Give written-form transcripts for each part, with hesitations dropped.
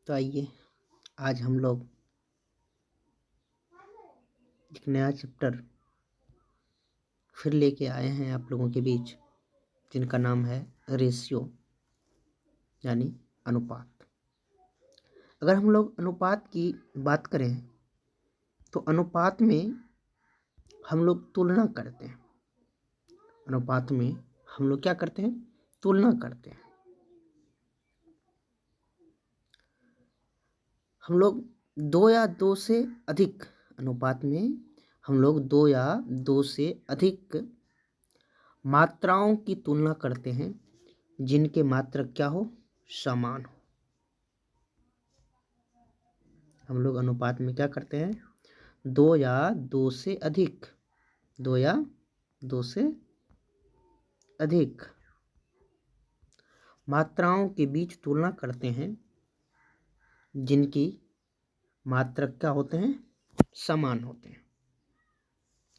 तो आइए आज हम लोग एक नया चैप्टर फिर लेके आए हैं आप लोगों के बीच, जिनका नाम है रेशियो यानी अनुपात। अगर हम लोग अनुपात की बात करें तो अनुपात में हम लोग तुलना करते हैं। अनुपात में हम लोग क्या करते हैं? तुलना करते हैं। हम लोग दो या दो से अधिक अनुपात में हम लोग दो या दो से अधिक मात्राओं की तुलना करते हैं जिनके मात्रक क्या हो? समान हो। हम लोग अनुपात में क्या करते हैं? दो या दो से अधिक, दो या दो से अधिक मात्राओं के बीच तुलना करते हैं जिनकी मात्रक क्या होते हैं? समान होते हैं।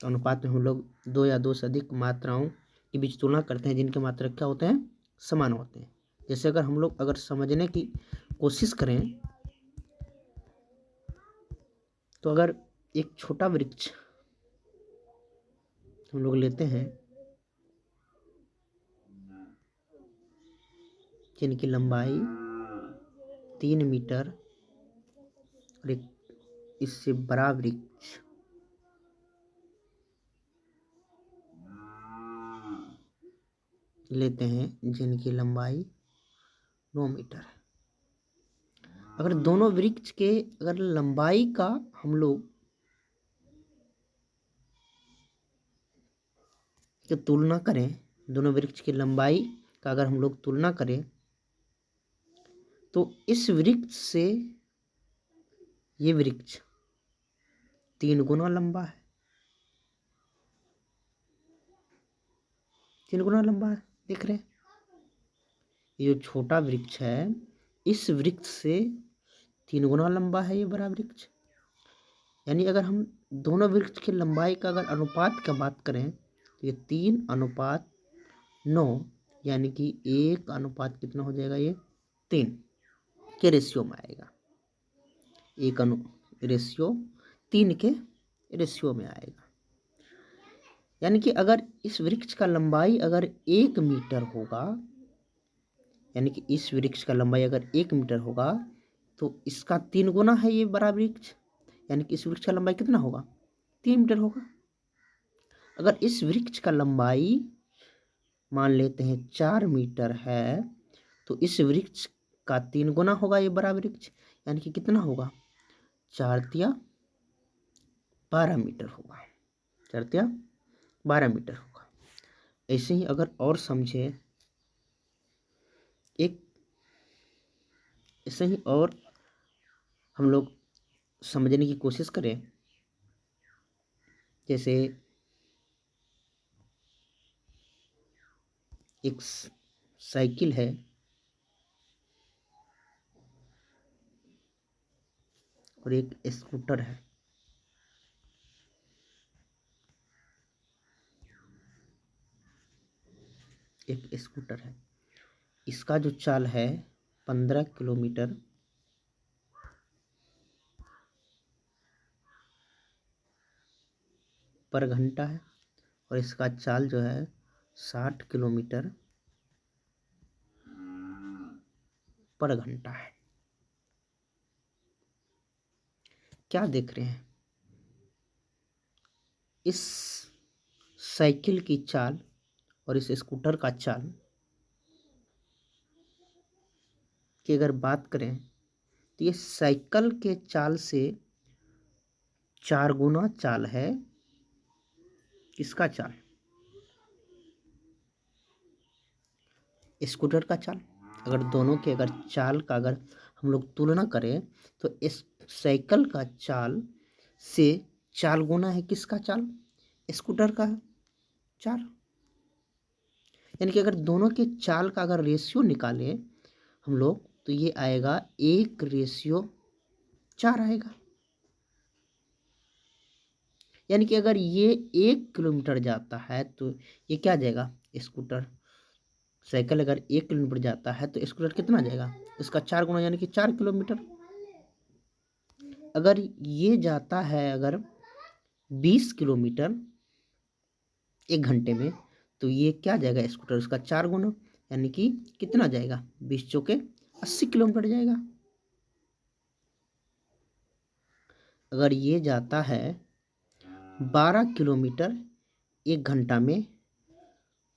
तो अनुपात में हम लोग दो या दो से अधिक मात्राओं के बीच तुलना करते हैं जिनके मात्रक क्या होते हैं? समान होते हैं। जैसे अगर हम लोग समझने की कोशिश करें तो अगर एक छोटा वृक्ष हम लोग लेते हैं जिनकी लंबाई 3 मीटर और एक इससे बड़ा वृक्ष लेते हैं जिनकी लंबाई 9 मीटर है। अगर दोनों वृक्ष के अगर लंबाई का हम लोग की तुलना करें, दोनों वृक्ष की लंबाई का अगर हम लोग तुलना करें तो इस वृक्ष से ये वृक्ष 3 गुना लंबा है। 3 गुना लंबा है, देख रहे हैं? ये जो छोटा वृक्ष है इस वृक्ष से 3 गुना लंबा है ये बड़ा वृक्ष। यानी अगर हम दोनों वृक्ष की लंबाई का अगर अनुपात का बात करें तो ये 3:9 यानी कि 1 अनुपात कितना हो जाएगा? ये 3 के रेशियो में आएगा। एक रेशियो 3 के रेशियो में आएगा। यानी कि अगर इस वृक्ष का लंबाई अगर 1 मीटर होगा, यानी कि इस वृक्ष का लंबाई अगर 1 मीटर होगा तो इसका 3 गुना है ये बड़ा वृक्ष, यानी कि इस वृक्ष का लंबाई कितना होगा? 3 मीटर होगा। अगर इस वृक्ष का लंबाई मान लेते हैं 4 मीटर है तो इस वृक्ष का 3 गुना होगा ये बड़ा वृक्ष, यानी कि कितना होगा? 4 × 12 मीटर होगा। 4 × 12 मीटर होगा। ऐसे ही अगर और समझे एक ऐसे ही और हम लोग समझने की कोशिश करें, जैसे एक साइकिल है और एक स्कूटर है। एक स्कूटर है, इसका जो चाल है 15 किलोमीटर पर घंटा है और इसका चाल जो है 60 किलोमीटर पर घंटा है। क्या देख रहे हैं? इस साइकिल की चाल और इस स्कूटर का चाल की अगर बात करें तो ये साइकिल के चाल से 4 गुना चाल है किसका चाल? स्कूटर का चाल। अगर दोनों के अगर चाल का अगर हम लोग तुलना करें तो इस साइकिल का चाल से 4 गुना है किसका चाल? स्कूटर का चाल। यानी कि अगर दोनों के चाल का अगर रेशियो निकालें हम लोग तो ये आएगा 1:4 आएगा। यानी कि अगर ये 1 किलोमीटर जाता है तो ये क्या जाएगा? स्कूटर साइकिल अगर 1 किलोमीटर जाता है तो स्कूटर कितना जाएगा? इसका 4 गुना यानी कि 4 किलोमीटर। अगर ये जाता है अगर 20 किलोमीटर 1 घंटे में, तो ये क्या जाएगा स्कूटर उसका 4 गुना, यानी कि कितना जाएगा 20 चौके 80 किलोमीटर जाएगा। अगर ये जाता है 12 किलोमीटर 1 घंटा में,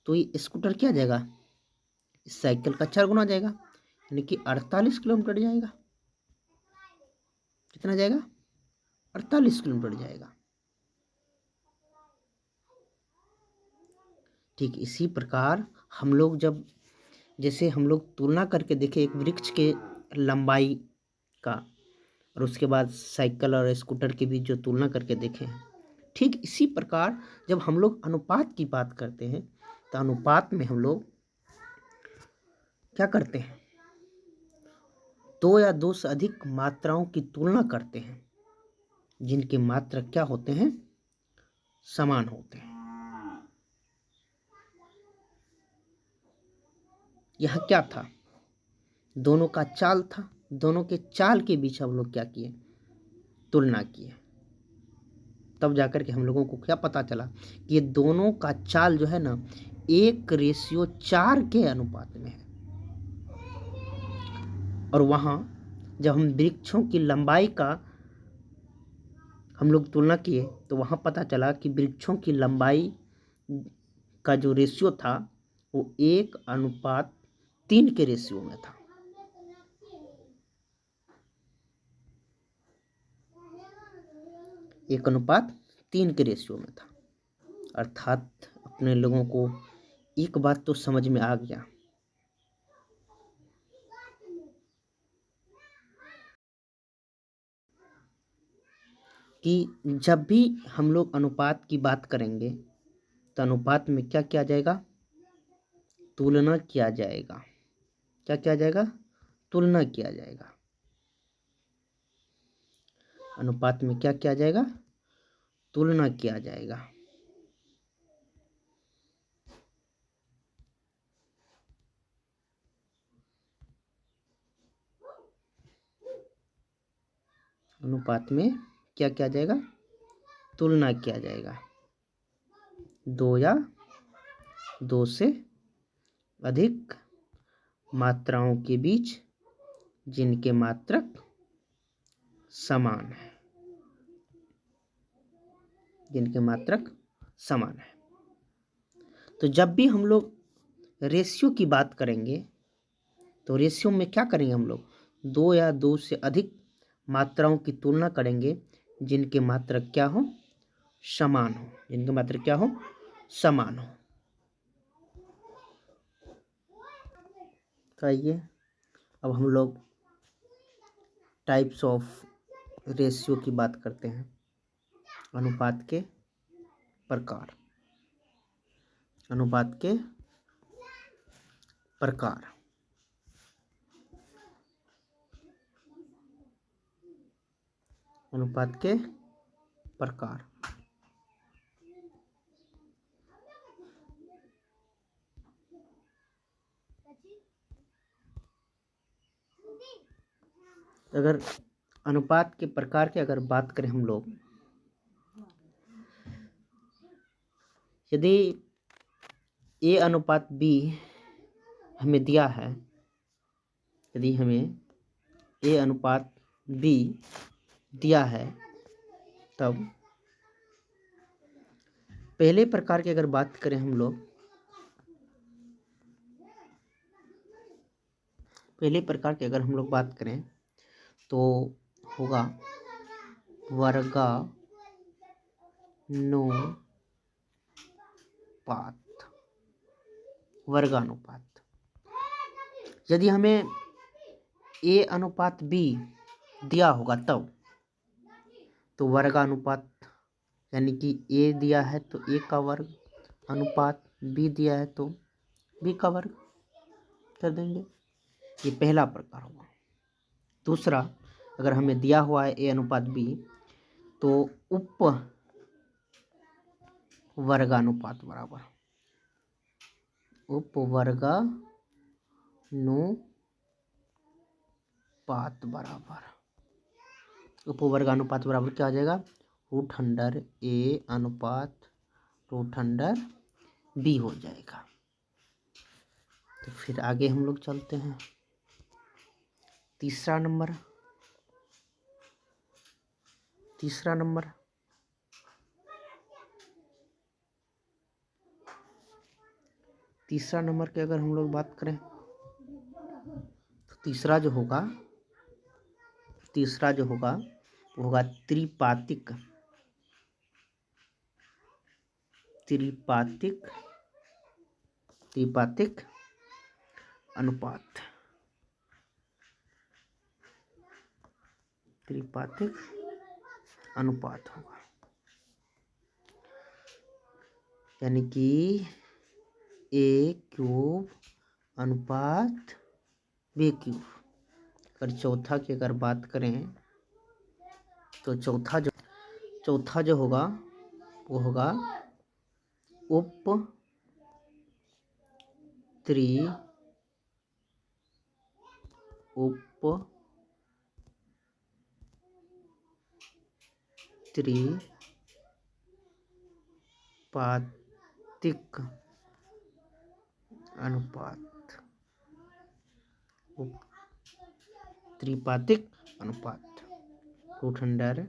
तो ये स्कूटर क्या जाएगा इस साइकिल का 4 गुना जाएगा, यानी कि 48 किलोमीटर जाएगा। कितना जाएगा 48 किलोमीटर जाएगा। ठीक इसी प्रकार हम लोग जब जैसे हम लोग तुलना करके देखें एक वृक्ष के लंबाई का, और उसके बाद साइकिल और स्कूटर के बीच जो तुलना करके देखें, ठीक इसी प्रकार जब हम लोग अनुपात की बात करते हैं तो अनुपात में हम लोग क्या करते हैं, 2 या 2 से अधिक मात्राओं की तुलना करते हैं जिनके मात्रक क्या होते हैं, समान होते हैं। यह क्या था, दोनों का चाल था, दोनों के चाल के बीच हम लोग क्या किए, तुलना किए। तब जाकर के हम लोगों को क्या पता चला कि ये दोनों का चाल जो है ना 1:4 के अनुपात में है। और वहाँ जब हम वृक्षों की लंबाई का हम लोग तुलना किए तो वहाँ पता चला कि वृक्षों की लंबाई का जो रेशियो था वो 1:3 के रेशियो में था। एक अनुपात 3 के रेशियो में था। अर्थात अपने लोगों को एक बात तो समझ में आ गया कि जब भी हम लोग अनुपात की बात करेंगे तो अनुपात में क्या किया जाएगा, तुलना किया जाएगा। क्या किया जाएगा, तुलना किया जाएगा। अनुपात में क्या किया जाएगा, तुलना किया जाएगा। अनुपात में क्या किया जाएगा, तुलना किया जाएगा। 2 या 2 से अधिक मात्राओं के बीच जिनके मात्रक समान है, जिनके मात्रक समान है। तो जब भी हम लोग रेशियो की बात करेंगे तो रेशियो में क्या करेंगे, हम लोग 2 या 2 से अधिक मात्राओं की तुलना करेंगे जिनके मात्रक क्या हो, समान हो, जिनके मात्रक क्या हो, समान हो। तो आइए अब हम लोग टाइप्स ऑफ रेशियो की बात करते हैं। अनुपात के प्रकार, अनुपात के प्रकार। अनुपात के प्रकार। अगर अनुपात के प्रकार की अगर बात करें हम लोग, यदि A अनुपात B हमें दिया है, यदि हमें A अनुपात B दिया है, तब पहले प्रकार की अगर बात करें हम लोग, पहले प्रकार की अगर हम लोग बात करें तो होगा वर्गानुपात। वर्गानुपात। यदि हमें A अनुपात B दिया होगा तब तो वर्गानुपात, यानी कि A दिया है तो A का वर्ग, अनुपात B दिया है तो B का वर्ग कर देंगे। ये पहला प्रकार हुआ। दूसरा, अगर हमें दिया हुआ है A अनुपात B तो उप वर्गानुपात बराबर उप वर्गानुपात बराबर उपवर्गानुपात बराबर क्या आ जाएगा, √100 अनुपात √100 हो जाएगा। तो फिर आगे हम लोग चलते हैं। तीसरा नंबर की अगर हम लोग बात करें तो तीसरा जो होगा वो होगा त्रिपातिक अनुपात। त्रिपातिक अनुपात होगा, यानी कि A³ अनुपात B³। अगर चौथा की अगर बात करें तो चौथा जो होगा वो होगा उप त्रिपातिक अनुपात। त्रिपातिक अनुपात √100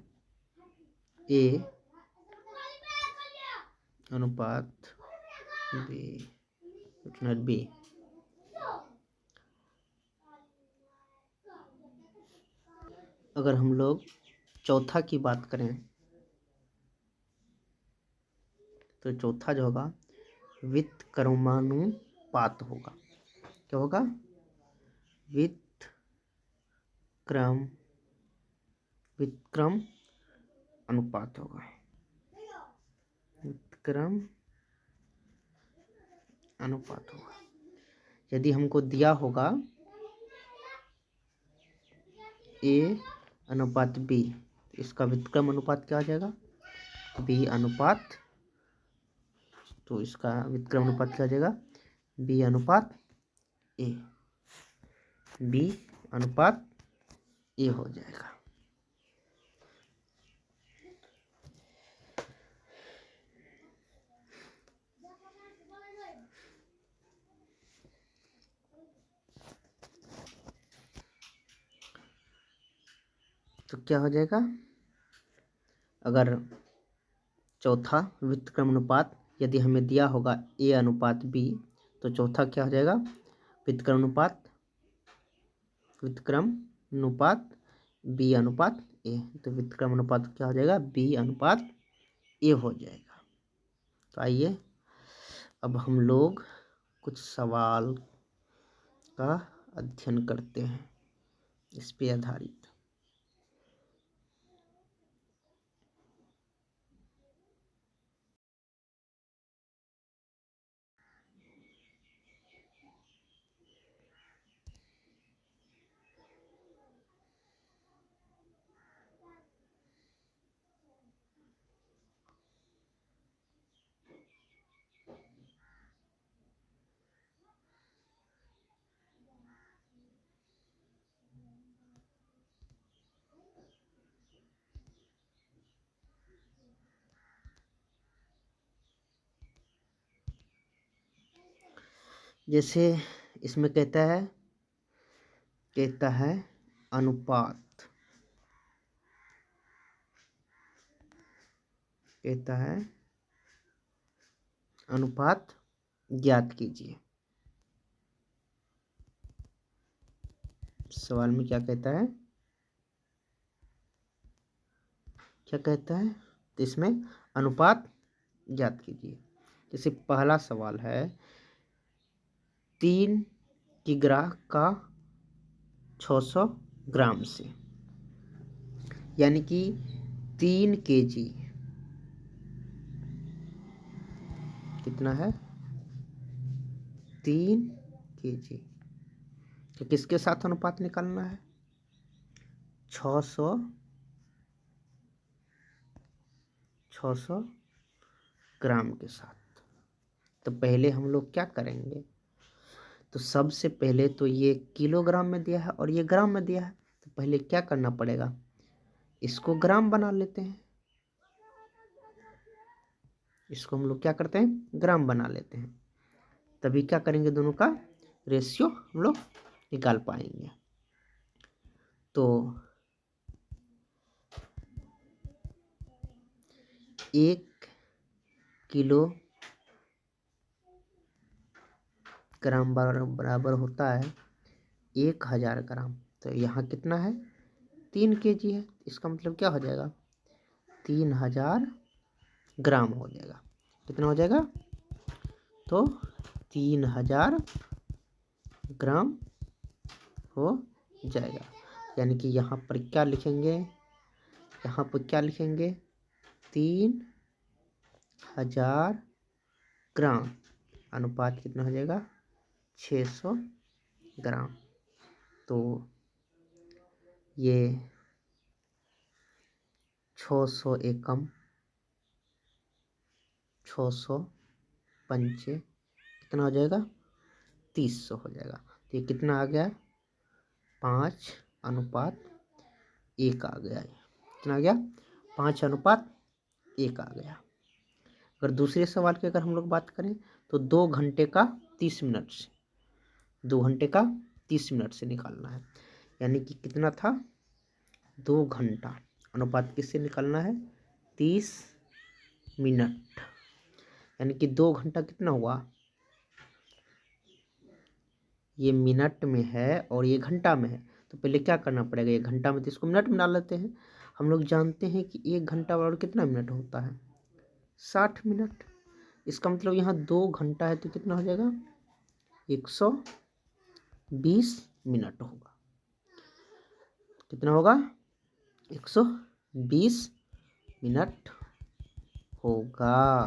A अनुपात B। अगर हम लोग चौथा की बात करें तो चौथा जो होगा व्युत्क्रमानुपात होगा। क्या होगा, व्युत्क्रम अनुपात होगा। व्युत्क्रम अनुपात होगा। यदि हमको दिया होगा A अनुपात B, इसका व्युत्क्रम अनुपात क्या आ जाएगा, B अनुपात। तो इसका व्युत्क्रम अनुपात क्या आ जाएगा, B अनुपात A। B अनुपात A हो जाएगा। तो क्या हो जाएगा, अगर चौथा व्युत्क्रम अनुपात यदि हमें दिया होगा A अनुपात B, तो चौथा क्या हो जाएगा, व्युत्क्रम अनुपात B अनुपात A। तो व्युत्क्रम अनुपात क्या हो जाएगा, B अनुपात A हो जाएगा। तो आइए अब हम लोग कुछ सवाल का अध्ययन करते हैं इस पे आधारित। जैसे इसमें कहता है अनुपात, कहता है अनुपात ज्ञात कीजिए। सवाल में क्या कहता है, तो इसमें अनुपात ज्ञात कीजिए। जैसे पहला सवाल है 3 किग्रा का 600 ग्राम से, यानी कि 3 kg कितना है, 3 kg। तो किसके साथ अनुपात निकालना है, 600 ग्राम के साथ। तो पहले हम लोग क्या करेंगे, तो सबसे पहले तो ये किलोग्राम में दिया है और ये ग्राम में दिया है, तो पहले क्या करना पड़ेगा, इसको ग्राम बना लेते हैं, इसको हम लोग क्या करते हैं, ग्राम बना लेते हैं, तभी क्या करेंगे, दोनों का रेशियो हम लोग निकाल पाएंगे। तो 1 किलो ग्राम बराबर होता है 1000 ग्राम। तो यहाँ कितना है, 3 kg है, इसका मतलब क्या हो जाएगा, 3000 ग्राम हो जाएगा। कितना हो जाएगा, तो 3000 ग्राम हो जाएगा। यानी कि यहाँ पर क्या लिखेंगे, यहाँ पर क्या लिखेंगे, 3000 ग्राम अनुपात कितना हो जाएगा, 600 ग्राम। तो ये 600 एकम, 600 पंचे कितना हो जाएगा, 300 हो जाएगा। तो ये कितना आ गया, 5:1 आ गया। कितना आ गया, 5:1 आ गया। अगर दूसरे सवाल की अगर हम लोग बात करें तो 2 घंटे का 30 मिनट से, 2 घंटे का 30 मिनट से निकालना है। यानी कि कितना था, 2 घंटा अनुपात किससे निकालना है, 30 मिनट। यानी कि 2 घंटा कितना हुआ, ये मिनट में है और ये घंटा में है, तो पहले क्या करना पड़ेगा, ये घंटा में, तो इसको मिनट में डाल लेते हैं। हम लोग जानते हैं कि 1 घंटा बराबर कितना मिनट होता है, 60 मिनट। इसका मतलब यहाँ 2 घंटा है तो कितना हो जाएगा, 120 मिनट होगा। कितना होगा, 120 मिनट होगा।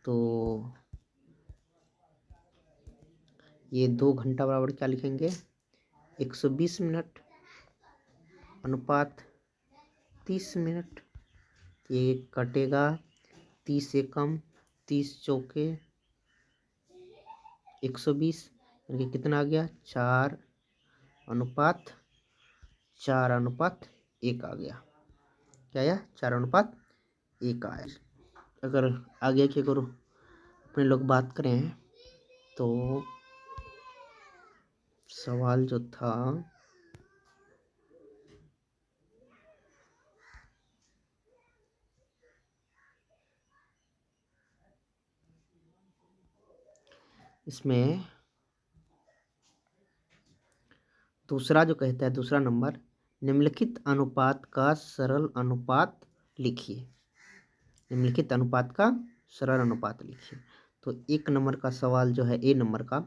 तो ये 2 घंटा बराबर क्या लिखेंगे, 120 मिनट अनुपात 30 मिनट। ये कटेगा, 30 एकम, 30 चौके 120, यानी कि कितना आ गया, 4:1 आ गया। क्या आया, 4:1 आया। अगर आगे की अगर अपने लोग बात करें तो सवाल जो था, इसमें दूसरा जो कहता है, दूसरा नंबर, निम्नलिखित अनुपात का सरल अनुपात लिखिए। निम्नलिखित अनुपात का सरल अनुपात लिखिए। तो 1 नंबर का सवाल जो है, ए नंबर का,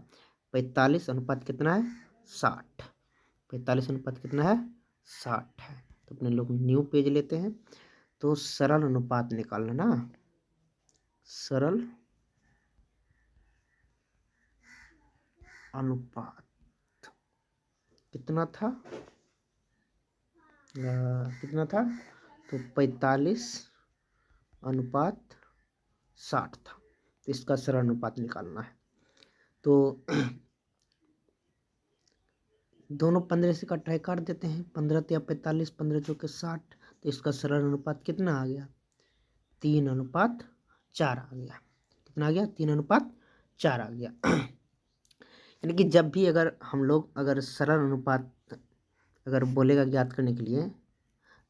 45 अनुपात कितना है, 60। 45 अनुपात कितना है, 60 है। तो अपने लोग न्यू पेज लेते हैं। तो सरल अनुपात निकालना ना, सरल अनुपात कितना था, कितना था, तो 45 अनुपात 60 था। तो इसका सरल अनुपात निकालना है। तो दोनों 15 से कटाई काट देते हैं, 15 या 45, 15 चौके 60। तो इसका सरल अनुपात कितना आ गया, 3:4 आ गया। कितना आ गया, 3:4 आ गया। यानी कि जब भी अगर हम लोग अगर सरल अनुपात अगर बोलेगा ज्ञात करने के लिए,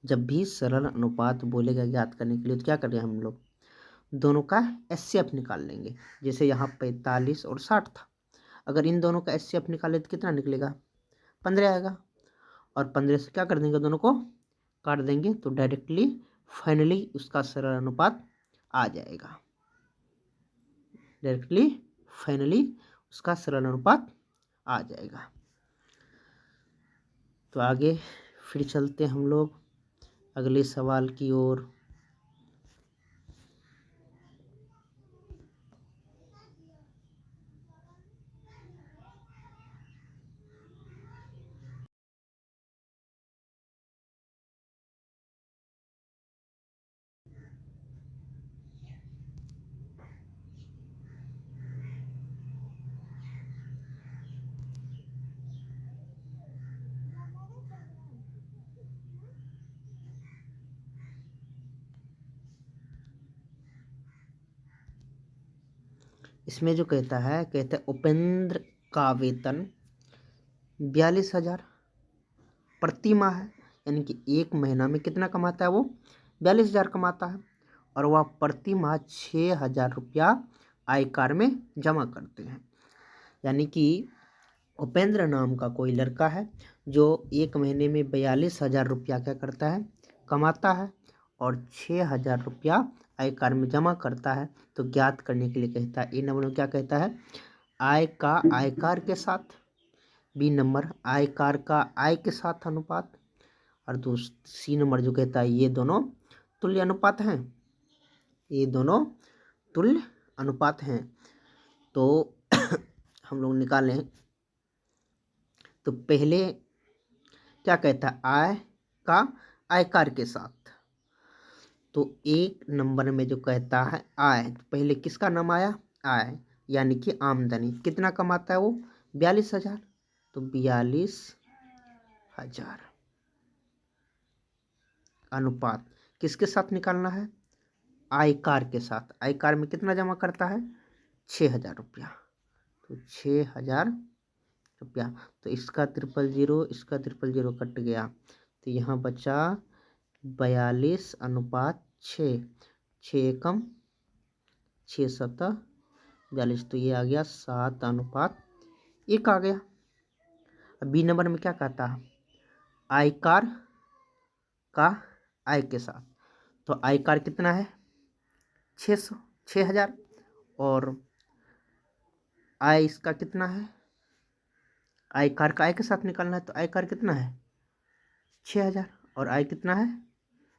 जब भी सरल अनुपात बोलेगा ज्ञात करने के लिए, तो क्या करेंगे हम लोग, दोनों का एचसीएफ निकाल लेंगे। जैसे यहाँ 45 और 60 था, अगर इन दोनों का एचसीएफ निकाले तो कितना निकलेगा, 15 आएगा। और 15 से क्या कर देंगे, दोनों को काट देंगे, तो डायरेक्टली फाइनली उसका सरल अनुपात आ जाएगा। डायरेक्टली फाइनली उसका सरल अनुपात आ जाएगा। तो आगे फिर चलते हम लोग अगले सवाल की ओर। इसमें जो कहता है उपेंद्र का वेतन 42,000 प्रति माह है, यानी कि एक महीना में कितना कमाता है वो 42,000 कमाता है, और वह प्रति माह 6,000 रुपया आयकर में जमा करते हैं। यानी कि उपेंद्र नाम का कोई लड़का है जो एक महीने में 42,000 रुपया क्या करता है कमाता है, और 6,000 रुपया आयकर में जमा करता है। तो ज्ञात करने के लिए कहता है, ए नंबर में क्या कहता है, आय का आयकर के साथ, बी नंबर आयकर का आय के साथ अनुपात, और सी नंबर जो कहता है ये दोनों तुल्य अनुपात हैं, ये दोनों तुल्य अनुपात हैं। तो हम लोग निकालें, तो पहले क्या कहता है, आय का आयकर के साथ, तो एक नंबर में जो कहता है आय, तो पहले किसका नाम आया, आय, यानी कि आमदनी, कितना कमाता है वो 42,000, तो 42,000 अनुपात किसके साथ निकालना है, आयकर के साथ। आयकर में कितना जमा करता है 6,000 रुपया, तो 6,000 रुपया, तो इसका 000, इसका 000 कट गया, तो यहाँ बचा 42/6, 6 एकम 6 सतह 42, तो ये आ गया 7/1 आ गया। अब बी नंबर में क्या कहता है, आयकर का आय के साथ, तो आयकर कितना है 6,000, और आय इसका कितना है, आयकर का आय के साथ निकालना है, तो आयकर कितना है 6,000, और आय कितना है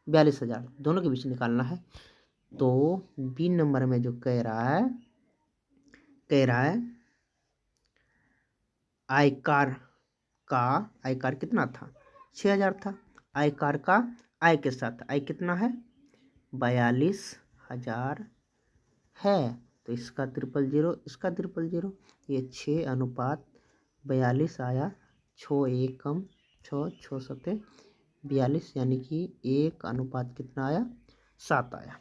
42,000, दोनों के बीच निकालना है। तो बी नंबर में जो कह रहा है आयकर कितना था 6,000 था, आयकर का आय के साथ आय कितना है 42,000 है, तो इसका 000, इसका 000, ये 6/42 आया, 6 एकम 6, 6 सतह 42, यानी कि 1 कितना आया 7 आया।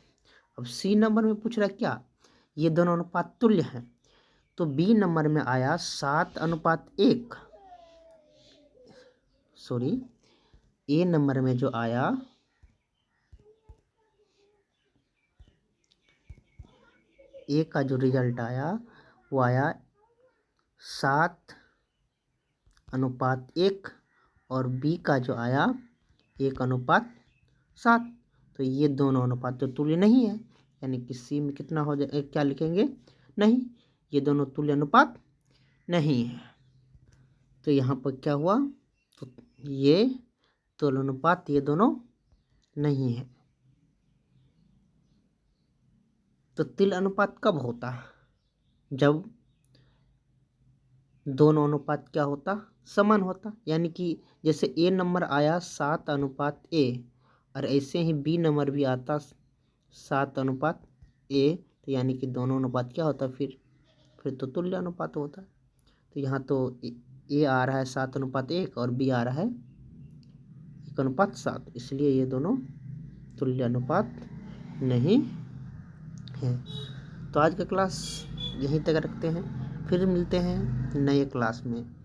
अब सी नंबर में पूछ रहा है क्या, ये दोनों अनुपात तुल्य हैं, तो बी नंबर में आया 7/1, सॉरी ए नंबर में जो आया ए का जो रिजल्ट आया वो आया 7/1, और बी का जो आया 1/7, तो ये दोनों अनुपात तो तुल्य नहीं है, यानी कि सी में कितना हो जाए, क्या लिखेंगे, नहीं, ये दोनों तुल्य अनुपात नहीं है। तो यहाँ पर क्या हुआ, तो ये तुल्य अनुपात ये दोनों नहीं है। तो तुल्य अनुपात कब होता है, जब दोनों अनुपात क्या होता समान होता, यानी कि जैसे ए नंबर आया 7/A, और ऐसे ही बी नंबर भी आता 7/A, तो यानी कि दोनों अनुपात क्या होता फिर तो तुल्य अनुपात होता। तो यहाँ तो ए आ रहा है 7/1 और बी आ रहा है 1/7, इसलिए ये दोनों तुल्य अनुपात नहीं है। तो आज का क्लास यहीं तक रखते हैं, फिर मिलते हैं नए क्लास में।